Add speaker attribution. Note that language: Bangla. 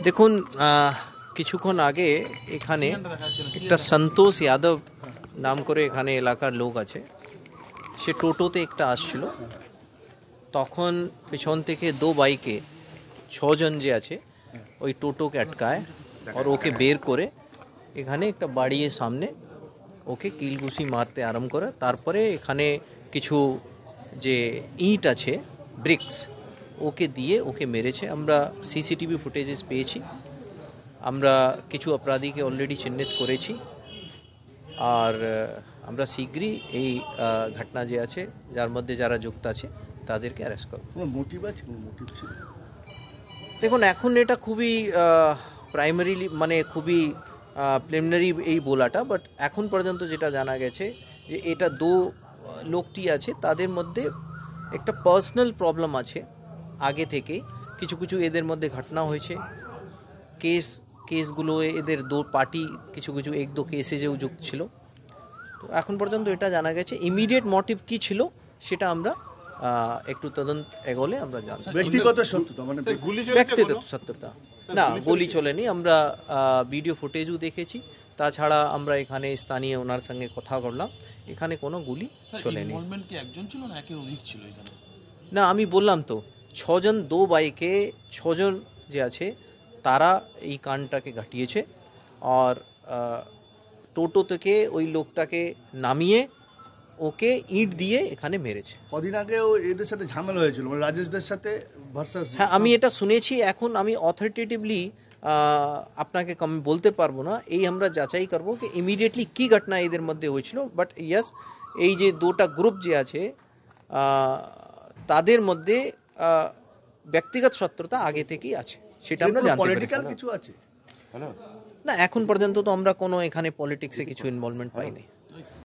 Speaker 1: দেখুন, কিছুক্ষণ আগে এখানে একটা সন্তোষ যাদব নাম করে এখানে এলাকার লোক আছে, সে টোটোতে একটা আসছিল। তখন পেছন থেকে দো বাইকে ছজন যে আছে ওই টোটোকে আটকায় আর ওকে বের করে এখানে একটা বাড়ির সামনে ওকে কিলঘুষি মারতে আরম্ভ করে। তারপরে এখানে কিছু যে ইট আছে, ব্রিক্স, ওকে দিয়ে ওকে মেরেছে। আমরা সিসিটিভি ফুটেজেস পেয়েছি, আমরা কিছু অপরাধীকে অলরেডি চিহ্নিত করেছি আর আমরা শীঘ্রই এই ঘটনা যে আছে যার মধ্যে যারা যুক্ত আছে তাদেরকে অ্যারেস্ট করব।
Speaker 2: মোটিভ আছে, কোনো মোটিভ ছিল?
Speaker 1: দেখুন, এখন এটা খুবই প্রাইমারিলি মানে খুবই প্রিলিমিনারি এই বলাটা, বাট এখন পর্যন্ত যেটা জানা গেছে যে এটা লোকটি আছে তাদের মধ্যে একটা পার্সোনাল প্রবলেম আছে আগে থেকেই। কিছু কিছু এদের মধ্যে ঘটনা হয়েছে, কেসগুলো এদের দো পার্টি কিছু কিছু এক দো কেসে যেও যুক্ত ছিল। তো এখন পর্যন্ত এটা জানা গেছে। ইমিডিয়েট মোটিভ কী ছিল সেটা আমরা একটু তদন্ত এগোলে আমরা জানব।
Speaker 2: ব্যক্তিগত সত্যতা মানে
Speaker 1: ব্যক্তিগত সত্যতা না, গুলি চলেনি। আমরা ভিডিও ফুটেজও দেখেছি, তাছাড়া আমরা এখানে স্থানীয় ওনার সঙ্গে কথা বললাম, এখানে কোনো গুলি চলেনি।
Speaker 3: একজন ছিল না একাধিক ছিল এখানে?
Speaker 1: না, আমি বললাম তো, ছজন দো বাইকে ছজন যে আছে তারা এই কাণ্ডটাকে ঘটিয়েছে আর টোটো থেকে ওই লোকটাকে নামিয়ে ওকে ইট দিয়ে এখানে মেরেছে।
Speaker 2: কদিন আগেও এদের সাথে ঝামেলা হয়েছিল, মানে রাজেশদের সাথে ভার্সাস।
Speaker 1: হ্যাঁ, আমি এটা শুনেছি। এখন আমি অথরিটেটিভলি আপনাকে বলতে পারবো না, এই আমরা যাচাই করবো কি ইমিডিয়েটলি কী ঘটনা এদের মধ্যে হয়েছিল। বাট ইয়াস, এই যে দুটা গ্রুপ যে আছে তাদের মধ্যে ব্যক্তিগত শত্রুতা আগে থেকেই আছে, সেটা আমরা জানতে পারি।
Speaker 2: পলিটিক্যাল কিছু আছে
Speaker 1: না, এখন পর্যন্ত তো আমরা কোনো এখানে পলিটিক্সে কিছু ইনভলভমেন্ট পাইনি।